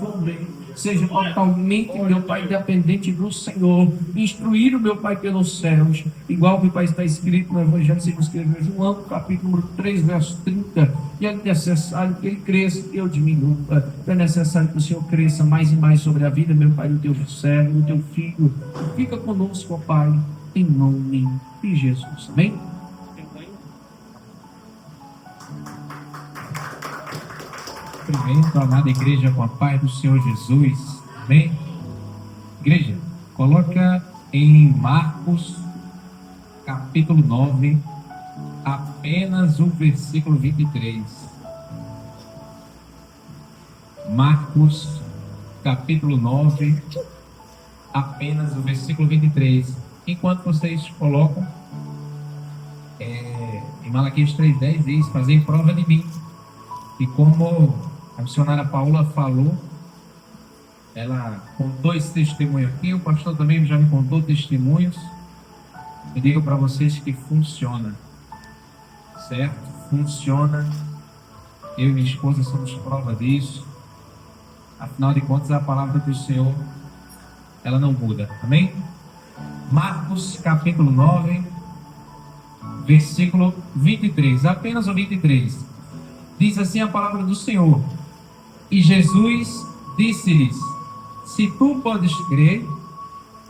responder. Seja totalmente, meu Pai, dependente do Senhor. Instruir o meu Pai pelos céus. Igual que o Pai está escrito no Evangelho segundo escreveu João, capítulo número 3, verso 30. E é necessário que ele cresça e eu diminua. É necessário que o Senhor cresça mais e mais sobre a vida, meu Pai, do teu servo, do teu filho. Fica conosco, ó Pai, em nome de Jesus. Amém? Cumprimento a amada igreja com a paz do Senhor Jesus. Amém? Igreja, coloca em Marcos, capítulo 9, apenas o versículo 23. Marcos, capítulo 9, apenas o versículo 23. Enquanto vocês colocam, em Malaquias 3,10 diz: fazei prova de mim. E como a missionária Paula falou, ela contou esse testemunho aqui, o pastor também já me contou testemunhos. Eu digo para vocês que funciona, certo? Funciona. Eu e minha esposa somos prova disso. Afinal de contas, a palavra do Senhor, ela não muda. Amém? Marcos capítulo 9, versículo 23, apenas o 23. Diz assim a palavra do Senhor: e Jesus disse-lhes: se tu podes crer,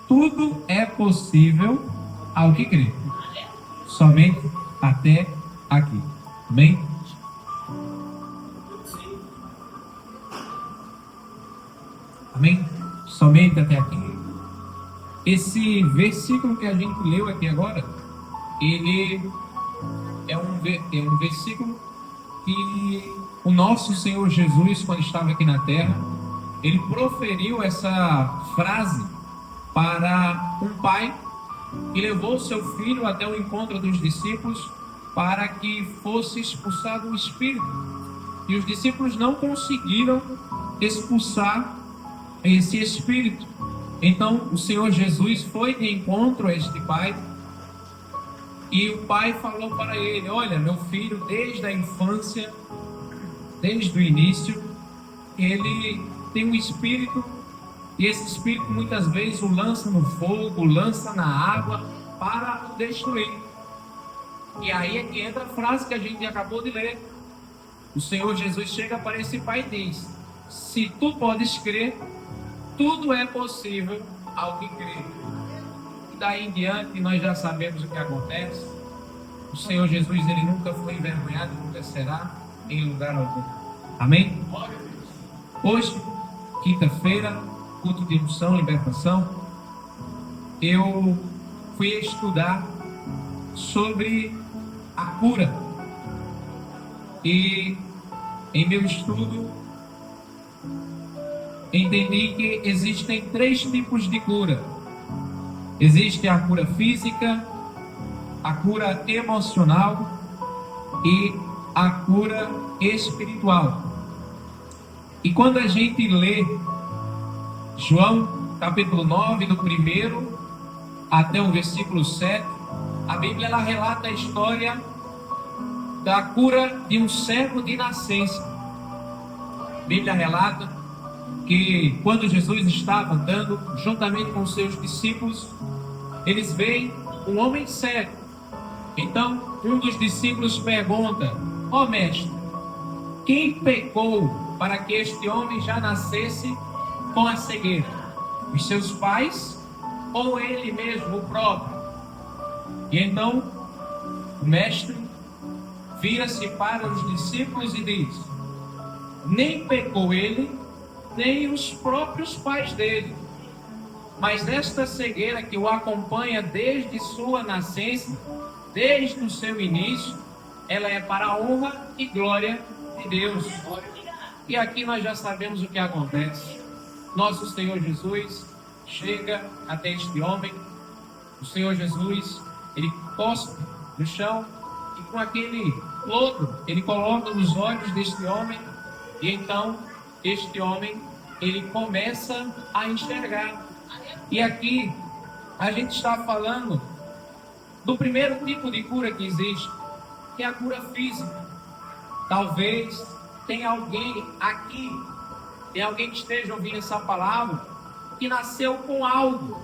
tudo é possível ao que crê. Somente até aqui. Amém? Amém? Somente até aqui. Esse versículo que a gente leu aqui agora, ele é um versículo que o nosso Senhor Jesus, quando estava aqui na terra, ele proferiu essa frase para um pai que levou seu filho até o encontro dos discípulos para que fosse expulsado o espírito. E os discípulos não conseguiram expulsar esse espírito. Então o Senhor Jesus foi de encontro a este pai, e o pai falou para ele: olha, meu filho, desde a infância, desde o início, ele tem um espírito, e esse espírito muitas vezes o lança no fogo, lança na água para o destruir. E aí é que entra a frase que a gente acabou de ler. O Senhor Jesus chega para esse pai e diz: se tu podes crer, tudo é possível ao que crê. E daí em diante nós já sabemos o que acontece. O Senhor Jesus, ele nunca foi envergonhado, nunca será em lugar algum. Amém? Hoje, quinta-feira, culto de unção, libertação, eu fui estudar sobre a cura. E em meu estudo, entendi que existem 3 tipos de cura. Existe a cura física, a cura emocional e a cura espiritual. E quando a gente lê João capítulo 9, do 1 até o versículo 7, a Bíblia ela relata a história da cura de um cego de nascença. A Bíblia relata que quando Jesus estava andando juntamente com seus discípulos, eles veem um homem cego. Então um dos discípulos pergunta: ó mestre, quem pecou para que este homem já nascesse com a cegueira? Os seus pais ou ele mesmo, o próprio? E então o mestre vira-se para os discípulos e diz: nem pecou ele, nem os próprios pais dele, mas esta cegueira que o acompanha desde sua nascença, desde o seu início, ela é para a honra e glória de Deus. E aqui nós já sabemos o que acontece. Nosso Senhor Jesus chega até este homem. O Senhor Jesus, ele cospe no chão e com aquele lodo ele coloca nos olhos deste homem, e então este homem ele começa a enxergar. E aqui a gente está falando do primeiro tipo de cura que existe, que é a cura física. Talvez tenha alguém aqui Tem alguém que esteja ouvindo essa palavra que nasceu com algo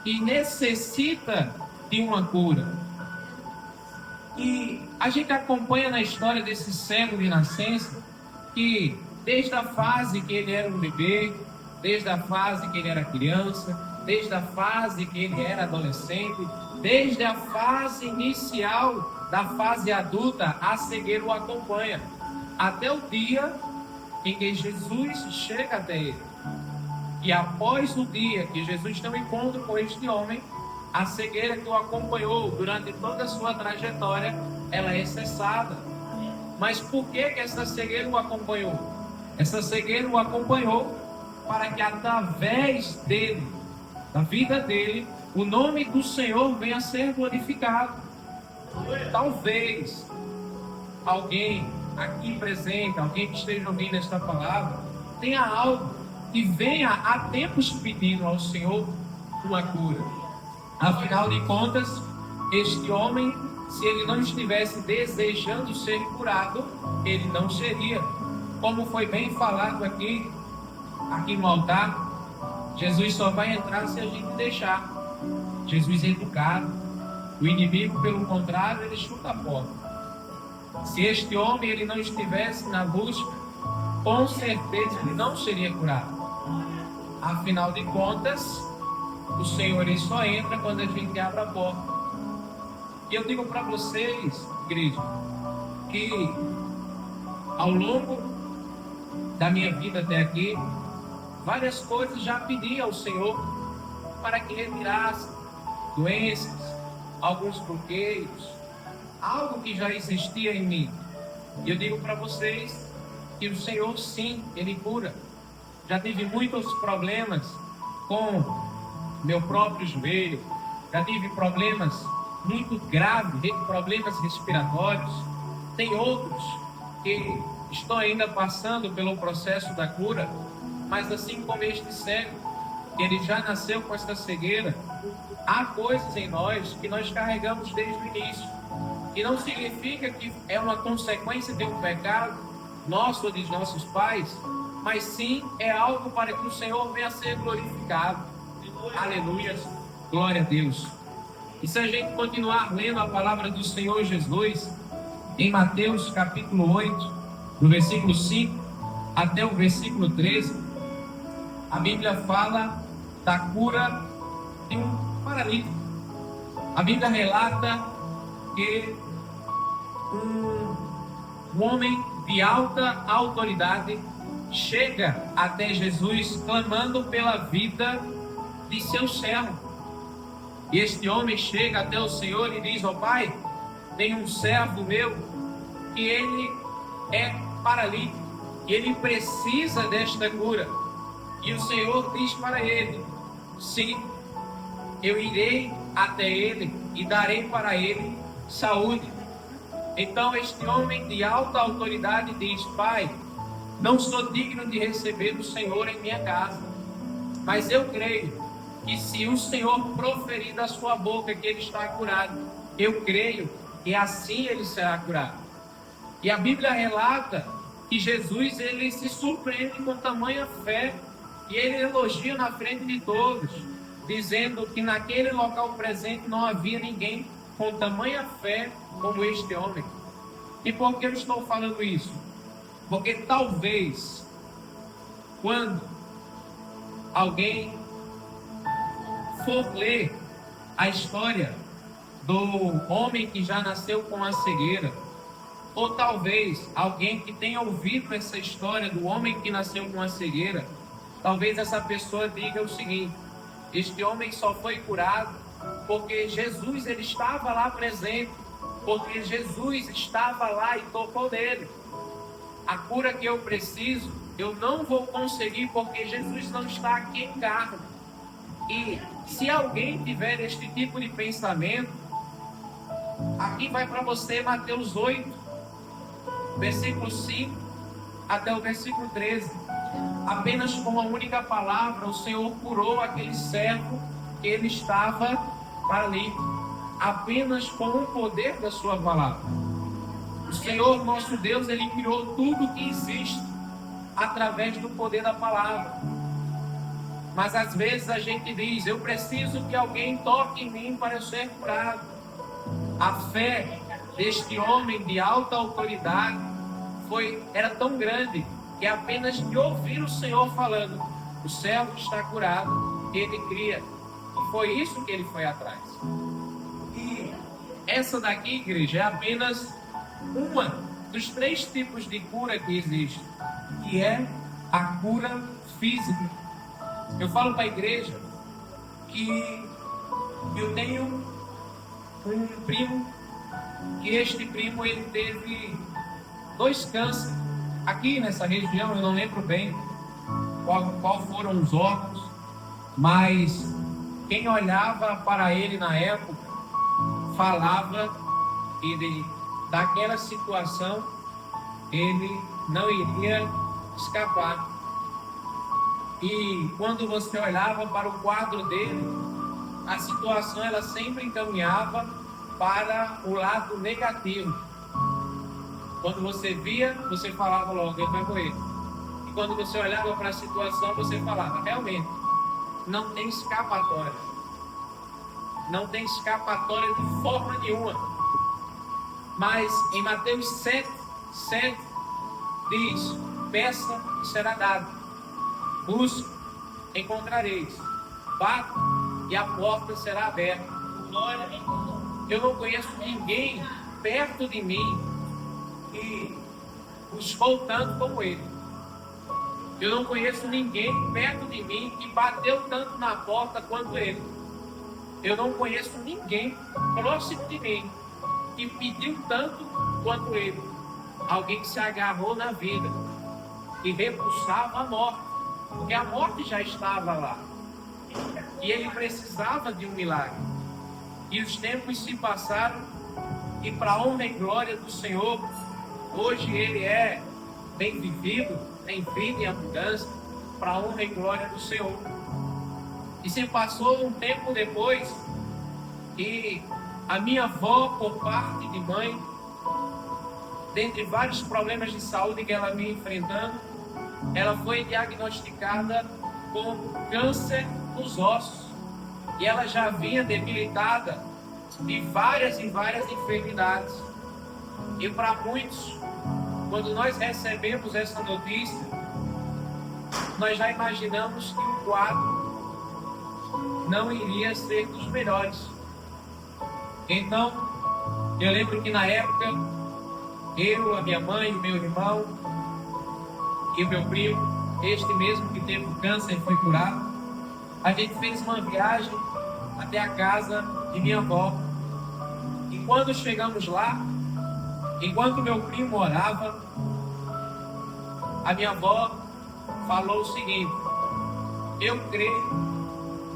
e necessita de uma cura. E a gente acompanha na história desse cego de nascença que desde a fase que ele era um bebê, desde a fase que ele era criança, desde a fase que ele era adolescente, desde a fase inicial da fase adulta, a cegueira o acompanha, até o dia em que Jesus chega até ele. E após o dia que Jesus tem um encontro com este homem, a cegueira que o acompanhou durante toda a sua trajetória, ela é cessada. Mas por que essa cegueira o acompanhou? Essa cegueira o acompanhou para que através dele, da vida dele, o nome do Senhor venha a ser glorificado. Talvez alguém aqui presente, alguém que esteja ouvindo esta palavra, tenha algo que venha há tempos pedindo ao Senhor uma cura. Afinal de contas, este homem, se ele não estivesse desejando ser curado, ele não seria. Como foi bem falado aqui no altar, Jesus só vai entrar se a gente deixar. Jesus é educado. O inimigo, pelo contrário, ele chuta a porta. Se este homem ele não estivesse na busca, com certeza ele não seria curado. Afinal de contas, o Senhor ele só entra quando a gente abre a porta. E eu digo para vocês, igreja, que ao longo da minha vida até aqui, várias coisas já pedi ao Senhor para que retirasse doenças, alguns bloqueios, algo que já existia em mim. E eu digo para vocês que o Senhor sim, Ele cura. Já tive muitos problemas com meu próprio joelho, já tive problemas muito graves, problemas respiratórios. Tem outros que estão ainda passando pelo processo da cura, mas assim como este cego, ele já nasceu com esta cegueira, há coisas em nós que nós carregamos desde o início, e não significa que é uma consequência de um pecado nosso ou dos nossos pais, mas sim é algo para que o Senhor venha a ser glorificado. Aleluia, glória a Deus. E se a gente continuar lendo a palavra do Senhor Jesus, em Mateus capítulo 8, do versículo 5 até o versículo 13, a Bíblia fala da cura de um paralítico. A Bíblia relata que um homem de alta autoridade chega até Jesus clamando pela vida de seu servo. E este homem chega até o Senhor e diz: ó Pai, tem um servo meu que ele é paralítico e ele precisa desta cura. E o Senhor diz para ele: sim, eu irei até ele e darei para ele saúde. Então este homem de alta autoridade diz: Pai, não sou digno de receber o Senhor em minha casa, mas eu creio que se o Senhor proferir da sua boca que ele está curado, eu creio que assim ele será curado. E a Bíblia relata que Jesus ele se surpreende com tamanha fé e ele elogia na frente de todos, dizendo que naquele local presente não havia ninguém com tamanha fé como este homem. E por que eu estou falando isso? Porque talvez quando alguém for ler a história do homem que já nasceu com a cegueira, ou talvez alguém que tenha ouvido essa história do homem que nasceu com a cegueira, talvez essa pessoa diga o seguinte: este homem só foi curado porque Jesus ele estava lá presente, porque Jesus estava lá e tocou nele. A cura que eu preciso, eu não vou conseguir porque Jesus não está aqui em carne. E se alguém tiver este tipo de pensamento, aqui vai para você Mateus 8, versículo 5 até o versículo 13. Apenas com uma única palavra o Senhor curou aquele servo que ele estava paralítico. Apenas com o poder da sua palavra. O Senhor nosso Deus, ele criou tudo que existe. através do poder da palavra. Mas às vezes a gente diz: eu preciso que alguém toque em mim para eu ser curado. A fé deste homem de alta autoridade era tão grande que apenas de ouvir o Senhor falando: o servo está curado, ele cria. E foi isso que ele foi atrás. E essa daqui, igreja, é apenas uma dos 3 tipos de cura que existe, que é a cura física. Eu falo para a igreja que eu tenho um primo, que este primo ele teve 2 cânceres aqui nessa região. Eu não lembro bem qual foram os órgãos, mas quem olhava para ele na época falava que daquela situação ele não iria escapar. E quando você olhava para o quadro dele, a situação ela sempre encaminhava para o lado negativo. Quando você via, você falava logo: ele vai morrer. E quando você olhava para a situação, você falava: realmente, não tem escapatória. Não tem escapatória de forma nenhuma. Mas em Mateus 7 diz: peça e será dado. Busque, encontrareis. Bata e a porta será aberta. Eu não conheço ninguém perto de mim que buscou tanto como ele. Eu não conheço ninguém perto de mim que bateu tanto na porta quanto ele. Eu não conheço ninguém próximo de mim que pediu tanto quanto ele. Alguém que se agarrou na vida e repulsava a morte, porque a morte já estava lá. E ele precisava de um milagre. E os tempos se passaram, e para a honra e glória do Senhor, hoje ele é bem vivido, tem vida e abundância, para a honra e glória do Senhor. E se passou um tempo depois, e a minha avó, por parte de mãe, dentre vários problemas de saúde que ela vinha enfrentando, ela foi diagnosticada com câncer nos ossos. E ela já vinha debilitada de várias e várias enfermidades. E para muitos, quando nós recebemos essa notícia, nós já imaginamos que o quadro não iria ser dos melhores. Então, eu lembro que na época, eu, a minha mãe, o meu irmão e o meu primo, este mesmo que teve o câncer e foi curado, a gente fez uma viagem até a casa de minha avó. E quando chegamos lá, enquanto meu primo orava, a minha avó falou o seguinte: eu creio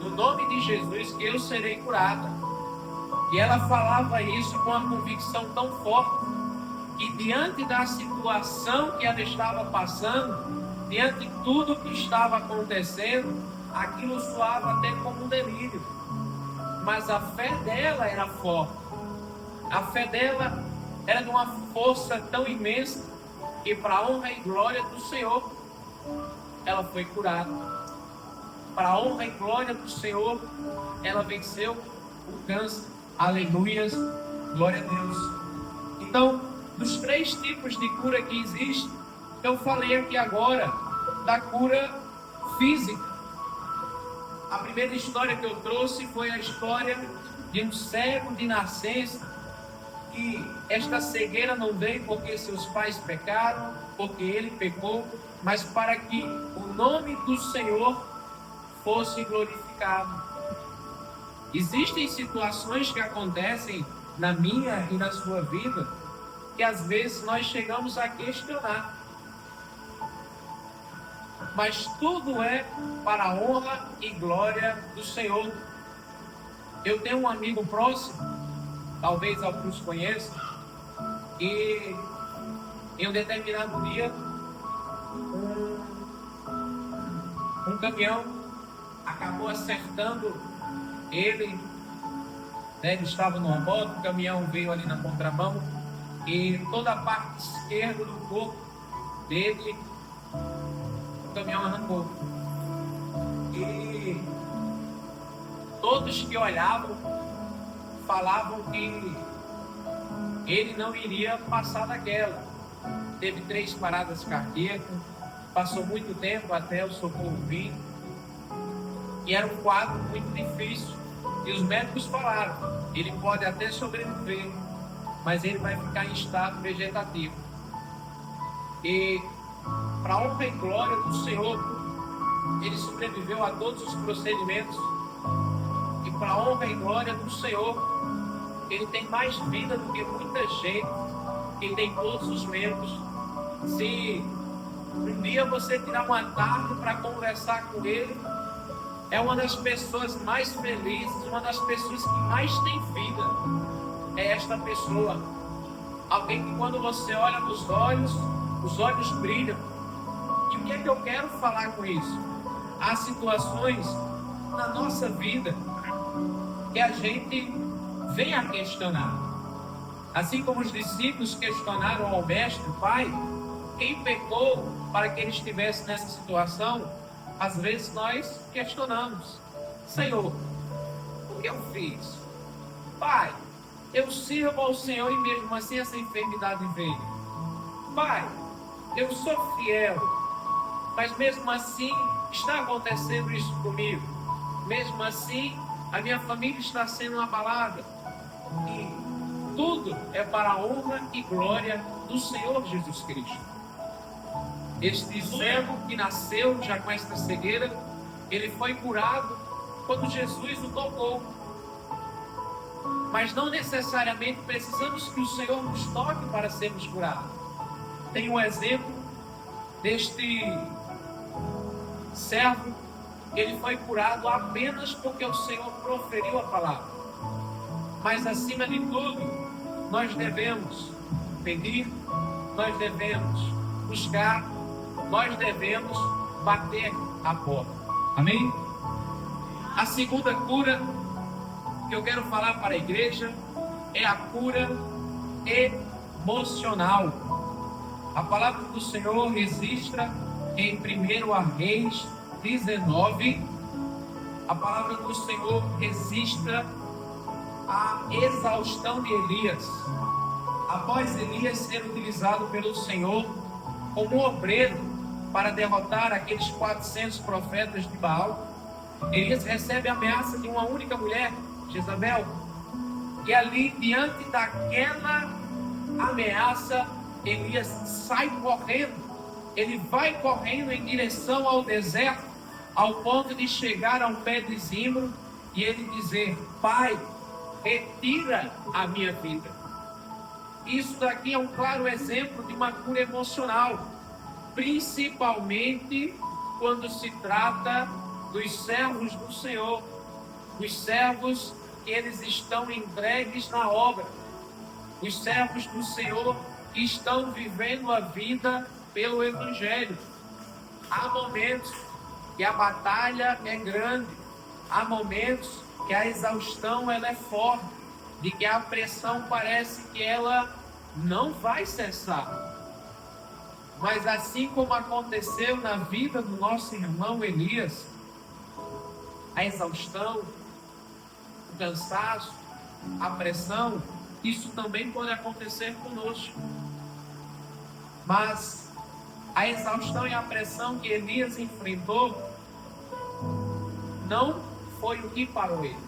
no nome de Jesus que eu serei curada. E ela falava isso com uma convicção tão forte que, diante da situação que ela estava passando, diante de tudo que estava acontecendo, aquilo soava até como um delírio. Mas a fé dela era forte. A fé dela era de uma força tão imensa que, para a honra e glória do Senhor, ela foi curada. Para a honra e glória do Senhor, ela venceu o câncer. Aleluias, glória a Deus. Então, dos 3 tipos de cura que existem, eu falei aqui agora da cura física. A primeira história que eu trouxe foi a história de um cego de nascença, que esta cegueira não veio porque seus pais pecaram, porque ele pecou, mas para que o nome do Senhor fosse glorificado. Existem situações que acontecem na minha e na sua vida que às vezes nós chegamos a questionar. Mas tudo é para a honra e glória do Senhor. Eu tenho um amigo próximo, talvez alguns conheçam, e em um determinado dia, um caminhão acabou acertando ele, ele estava numa moto, o caminhão veio ali na contramão e toda a parte esquerda do corpo dele O caminhão arrancou. E todos que olhavam falavam que ele não iria passar daquela. Teve 3 paradas cardíacas, passou muito tempo até o socorro vir. E era um quadro muito difícil. E os médicos falaram, ele pode até sobreviver, mas ele vai ficar em estado vegetativo. E para a honra e glória do Senhor, ele sobreviveu a todos os procedimentos. E para a honra e glória do Senhor, ele tem mais vida do que muita gente que tem todos os membros. Se um dia você tirar uma tarde para conversar com ele, é uma das pessoas mais felizes, uma das pessoas que mais tem vida. É esta pessoa. Alguém que quando você olha nos olhos, os olhos brilham. E o que é que eu quero falar com isso? Há situações na nossa vida que a gente vem a questionar. Assim como os discípulos questionaram ao mestre, Pai, quem pecou para que ele estivesse nessa situação? Às vezes nós questionamos, Senhor, o que eu fiz? Pai, eu sirvo ao Senhor e mesmo assim essa enfermidade veio. Pai, eu sou fiel, mas mesmo assim está acontecendo isso comigo. Mesmo assim, a minha família está sendo abalada. E tudo é para a honra e glória do Senhor Jesus Cristo. Este cego que nasceu já com esta cegueira, ele foi curado quando Jesus o tocou. Mas não necessariamente precisamos que o Senhor nos toque para sermos curados. Tem um exemplo deste servo, ele foi curado apenas porque o Senhor proferiu a palavra. Mas acima de tudo, nós devemos pedir, nós devemos buscar, nós devemos bater a porta. Amém? A segunda cura que eu quero falar para a igreja é a cura emocional. A palavra do Senhor registra em 1 Reis 19, a palavra do Senhor registra a exaustão de Elias. Após Elias ser utilizado pelo Senhor como obreiro para derrotar aqueles 400 profetas de Baal, Elias recebe a ameaça de uma única mulher, Jezabel. E ali, diante daquela ameaça, Elias sai correndo. Ele vai correndo em direção ao deserto, ao ponto de chegar ao pé de Zimbro e ele dizer: Pai, retira a minha vida. Isso daqui é um claro exemplo de uma cura emocional, principalmente quando se trata dos servos do Senhor, os servos que eles estão entregues na obra, os servos do Senhor que estão vivendo a vida pelo Evangelho. Há momentos que a batalha é grande, há momentos que a exaustão ela é forte, de que a pressão parece que ela não vai cessar. Mas assim como aconteceu na vida do nosso irmão Elias, a exaustão, o cansaço, a pressão, isso também pode acontecer conosco. Mas a exaustão e a pressão que Elias enfrentou não foi o que parou ele.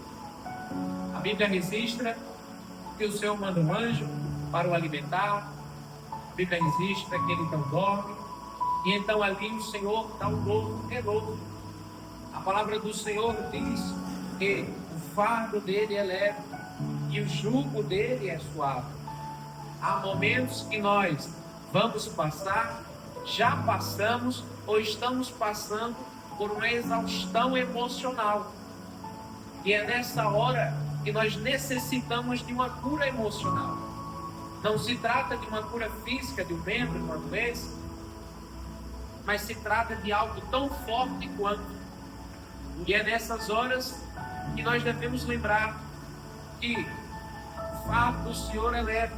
A Bíblia registra que o Senhor manda um anjo para o alimentar. A Bíblia registra que ele não dorme. E então ali o Senhor dá um novo renovo. A palavra do Senhor diz que o fardo dele é leve e o jugo dele é suave. Há momentos que nós vamos passar, já passamos ou estamos passando por uma exaustão emocional. E é nessa hora que nós necessitamos de uma cura emocional. Não se trata de uma cura física de um membro, de uma doença, mas se trata de algo tão forte quanto. E é nessas horas que nós devemos lembrar que o fardo do Senhor é leve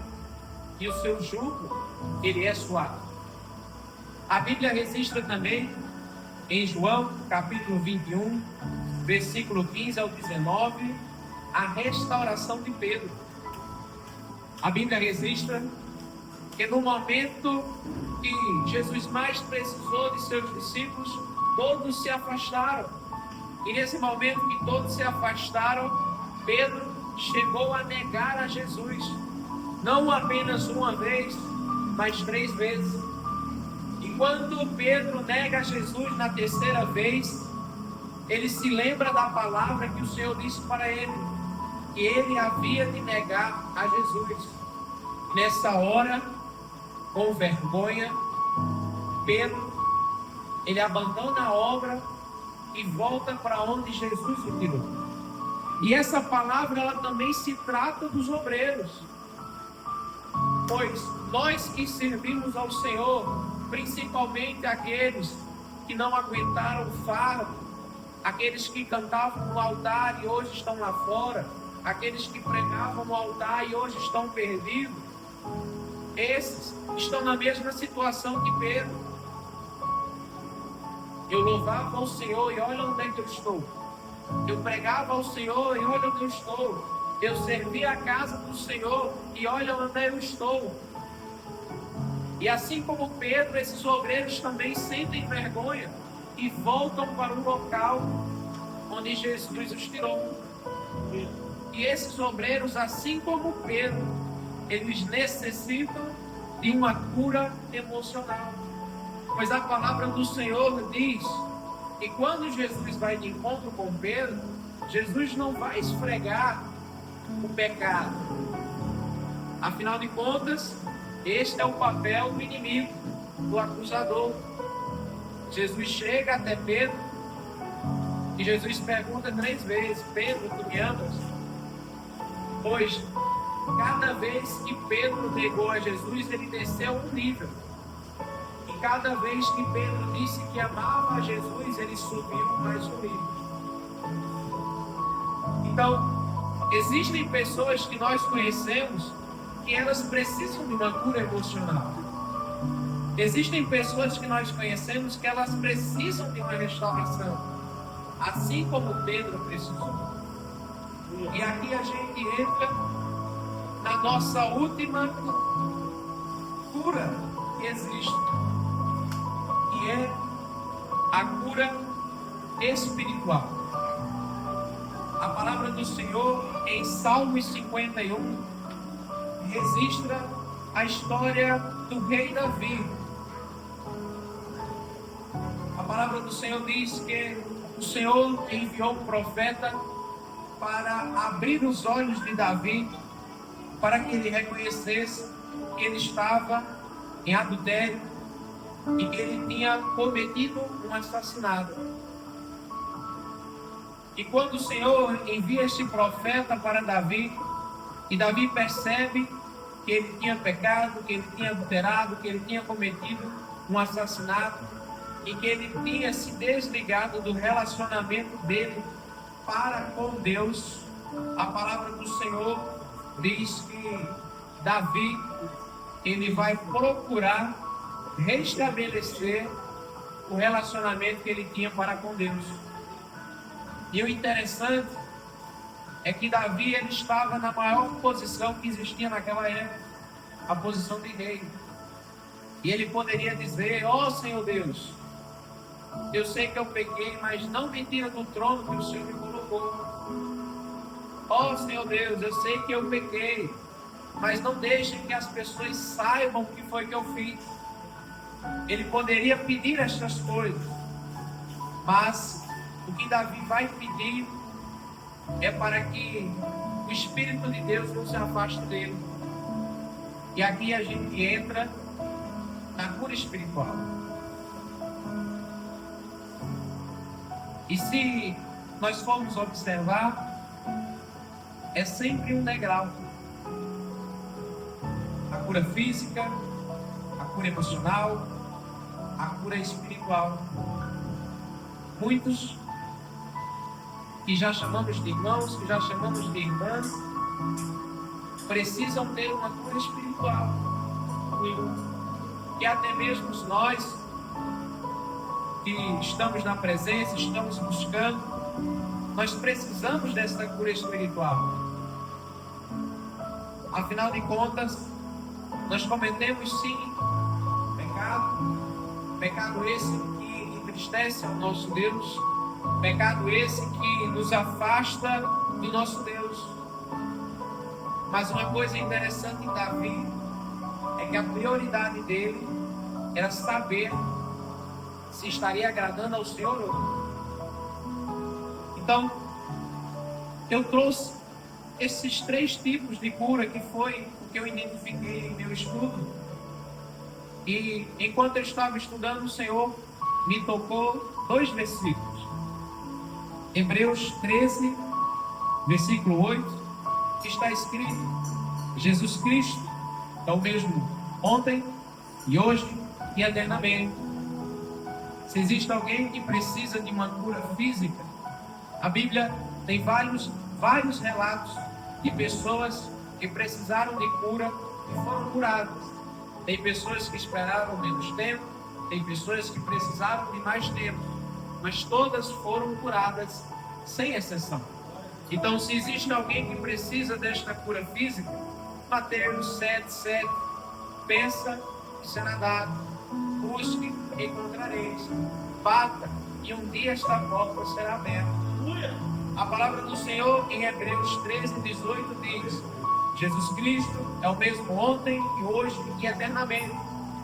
e o seu jugo, ele é suave. A Bíblia registra também em João, capítulo 21, versículo 15 ao 19, a restauração de Pedro. A Bíblia registra que no momento que Jesus mais precisou de seus discípulos, todos se afastaram. E nesse momento que todos se afastaram, Pedro chegou a negar a Jesus. Não apenas uma vez, mas 3 vezes. E quando Pedro nega Jesus na terceira vez, ele se lembra da palavra que o Senhor disse para ele, que ele havia de negar a Jesus. E nessa hora, com vergonha, Pedro, ele abandona a obra e volta para onde Jesus o tirou. E essa palavra, ela também se trata dos obreiros. Pois nós que servimos ao Senhor, principalmente aqueles que não aguentaram o fardo, aqueles que cantavam no altar e hoje estão lá fora, aqueles que pregavam no altar e hoje estão perdidos, esses estão na mesma situação que Pedro. Eu louvava ao Senhor e olha onde é que eu estou. Eu pregava ao Senhor e olha onde eu estou. Eu servia a casa do Senhor e olha onde eu estou. E assim como Pedro, esses obreiros também sentem vergonha e voltam para o local onde Jesus os tirou. E esses obreiros, assim como Pedro, eles necessitam de uma cura emocional. Pois a palavra do Senhor diz que quando Jesus vai de encontro com Pedro, Jesus não vai esfregar o pecado. Afinal de contas, este é o papel do inimigo, do acusador. Jesus chega até Pedro e Jesus pergunta 3 vezes: Pedro, tu me amas? Pois cada vez que Pedro negou a Jesus, ele desceu um nível. E cada vez que Pedro disse que amava a Jesus, ele subiu mais um nível. Então, existem pessoas que nós conhecemos que elas precisam de uma cura emocional. Existem pessoas que nós conhecemos que elas precisam de uma restauração, assim como Pedro precisou. E aqui a gente entra na nossa última cura que existe, que é a cura espiritual. A palavra do Senhor em Salmos 51 registra a história do rei Davi. A palavra do Senhor diz que o Senhor enviou um profeta para abrir os olhos de Davi, para que ele reconhecesse que ele estava em adultério e que ele tinha cometido um assassinato. E quando o Senhor envia este profeta para Davi, e Davi percebe que ele tinha pecado, que ele tinha adulterado, que ele tinha cometido um assassinato e que ele tinha se desligado do relacionamento dele para com Deus, a palavra do Senhor diz que Davi, ele vai procurar restabelecer o relacionamento que ele tinha para com Deus. E o interessante é que Davi, ele estava na maior posição que existia naquela época, a posição de rei. E ele poderia dizer: ó Senhor Deus, eu sei que eu pequei, mas não me tira do trono que o Senhor me colocou. Ó Senhor Deus, eu sei que eu pequei, mas não deixe que as pessoas saibam o que foi que eu fiz. Ele poderia pedir estas coisas, mas o que Davi vai pedir é para que o Espírito de Deus não se afaste dele. E aqui a gente entra na cura espiritual. E se nós formos observar, é sempre um degrau. A cura física, a cura emocional, a cura espiritual. Muitos que já chamamos de irmãos, que já chamamos de irmãs, precisam ter uma cura espiritual. E até mesmo nós que estamos na presença, estamos buscando, nós precisamos dessa cura espiritual. Afinal de contas, nós cometemos sim pecado esse que entristece ao nosso Deus, pecado esse que nos afasta do nosso Deus. Mas uma coisa interessante em Davi é que a prioridade dele era saber se estaria agradando ao Senhor ou não. Então, eu trouxe esses 3 tipos de cura que foi o que eu identifiquei em meu estudo. E enquanto eu estava estudando, o Senhor me tocou 2 versículos. Hebreus 13, versículo 8, que está escrito: Jesus Cristo é o mesmo ontem e hoje e eternamente. Se existe alguém que precisa de uma cura física, a Bíblia tem vários relatos de pessoas que precisaram de cura e foram curadas. Tem pessoas que esperaram menos tempo, tem pessoas que precisaram de mais tempo, mas todas foram curadas, sem exceção. Então, se existe alguém que precisa desta cura física, Mateus 7,7, pensa e será dado, busque e encontrareis, bata e um dia esta porta será aberta. A palavra do Senhor em Hebreus 13:18 diz: Jesus Cristo é o mesmo ontem e hoje e eternamente.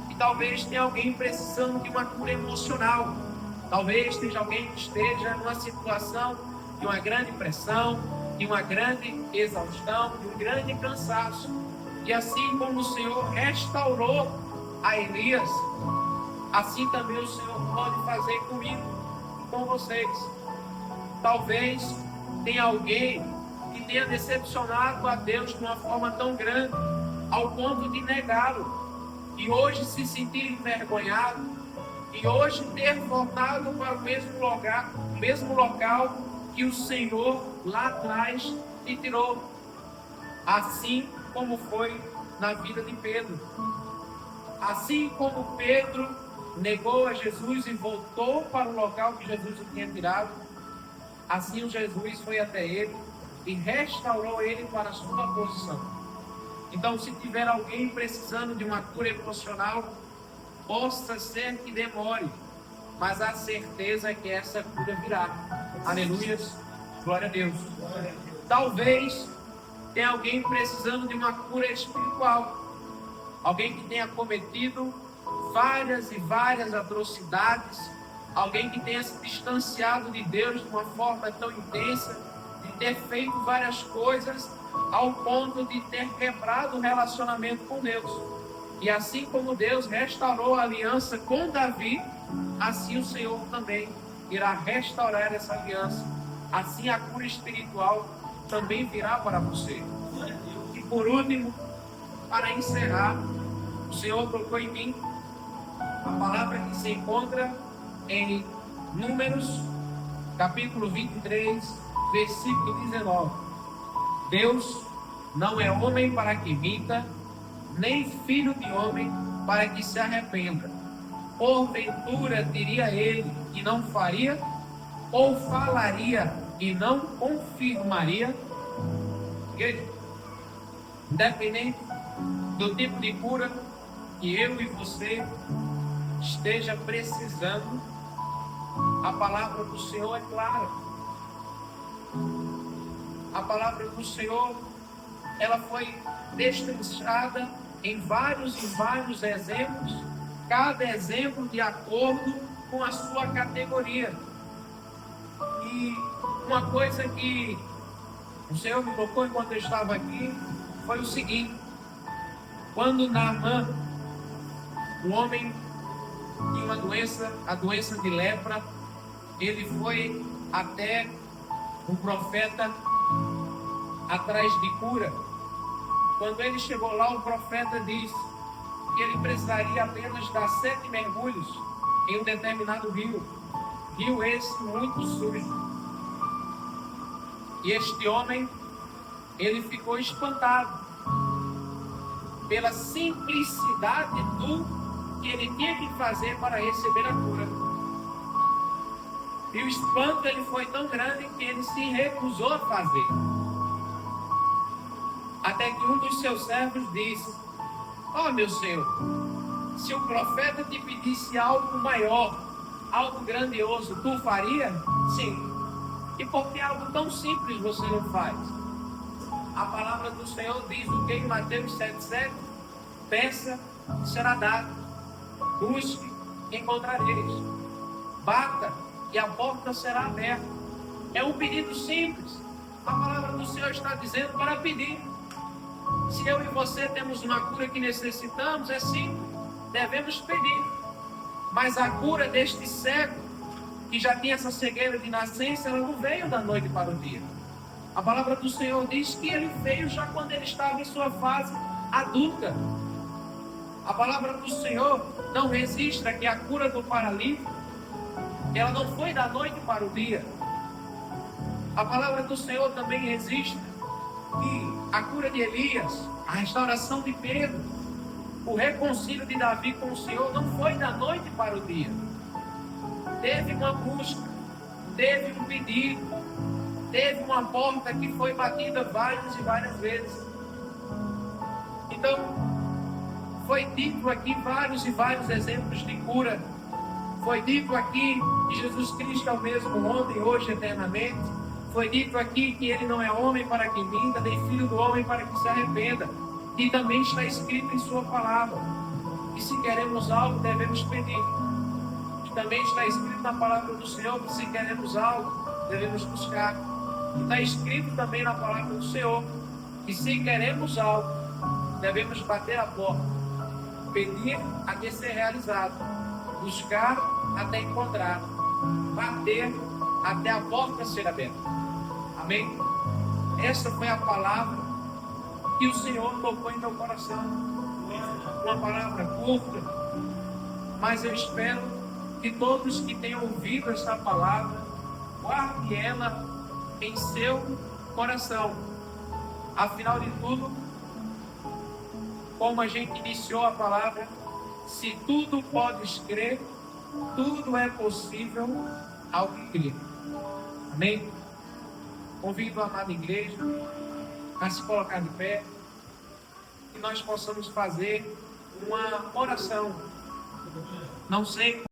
E talvez tenha alguém precisando de uma cura emocional. Talvez tenha alguém que esteja numa situação de uma grande pressão, de uma grande exaustão, de um grande cansaço. E assim como o Senhor restaurou a Elias, assim também o Senhor pode fazer comigo e com vocês. Talvez tenha alguém que tenha decepcionado a Deus de uma forma tão grande, ao ponto de negá-lo, e hoje se sentir envergonhado, e hoje ter voltado para o mesmo local que o Senhor lá atrás lhe tirou. Assim como foi na vida de Pedro. Assim como Pedro negou a Jesus e voltou para o local que Jesus o tinha tirado, assim o Jesus foi até ele e restaurou ele para a sua posição. Então, se tiver alguém precisando de uma cura emocional, possa ser que demore, mas a certeza é que essa cura virá. Aleluia, glória a Deus. Talvez tenha alguém precisando de uma cura espiritual, alguém que tenha cometido várias e várias atrocidades, alguém que tenha se distanciado de Deus de uma forma tão intensa, de ter feito várias coisas ao ponto de ter quebrado o relacionamento com Deus. E assim como Deus restaurou a aliança com Davi, assim o Senhor também irá restaurar essa aliança. Assim a cura espiritual também virá para você. E por último, para encerrar, o Senhor colocou em mim a palavra que se encontra em Números, capítulo 23, versículo 19. Deus não é homem para que minta, nem filho de homem para que se arrependa. Porventura diria ele e não faria, ou falaria e não confirmaria? Independente do tipo de cura que eu e você esteja precisando, a palavra do Senhor é clara. A palavra do Senhor, ela foi destrinchada em vários exemplos, cada exemplo de acordo com a sua categoria. E uma coisa que o Senhor me colocou enquanto eu estava aqui foi o seguinte: quando Naamã, o homem tinha uma doença, a doença de lepra, ele foi até o profeta atrás de cura. Quando ele chegou lá, o profeta disse que ele precisaria apenas dar 7 mergulhos em um determinado rio esse muito sujo. E este homem, ele ficou espantado pela simplicidade do que ele tinha que fazer para receber a cura. E o espanto ele foi tão grande que ele se recusou a fazer. Até que um dos seus servos disse: ó, meu senhor, se o profeta te pedisse algo maior, algo grandioso, tu faria? Sim. E por que algo tão simples você não faz? A palavra do Senhor diz o que em Mateus 7,7? Peça, será dado. Busque, encontrareis. Bata, e a porta será aberta. É um pedido simples. A palavra do Senhor está dizendo para pedir. Se eu e você temos uma cura que necessitamos, é simples. Devemos pedir. Mas a cura deste cego, que já tinha essa cegueira de nascença, ela não veio da noite para o dia. A palavra do Senhor diz que ele veio já quando ele estava em sua fase adulta. A palavra do Senhor não registra que a cura do paralítico, ela não foi da noite para o dia. A palavra do Senhor também registra que a cura de Elias, a restauração de Pedro, o reconcílio de Davi com o Senhor não foi da noite para o dia. Teve uma busca, teve um pedido, teve uma porta que foi batida várias e várias vezes. Então, foi dito aqui vários e vários exemplos de cura. Foi dito aqui que Jesus Cristo é o mesmo ontem, hoje, eternamente. Foi dito aqui que ele não é homem para que minta, nem filho do homem para que se arrependa. E também está escrito em sua palavra. E se queremos algo, devemos pedir. E também está escrito na palavra do Senhor que se queremos algo, devemos buscar. E está escrito também na palavra do Senhor que se queremos algo, devemos bater a porta. Pedir até ser realizado. Buscar até encontrar. Bater até a porta ser aberta. Amém? Essa foi a palavra que o Senhor tocou em meu coração. Uma palavra curta, mas eu espero que todos que tenham ouvido essa palavra guardem ela em seu coração. Afinal de tudo, como a gente iniciou a palavra, se tudo podes crer, tudo é possível ao que crê. Amém? Convido a amada igreja a se colocar de pé e nós possamos fazer uma oração. Não sei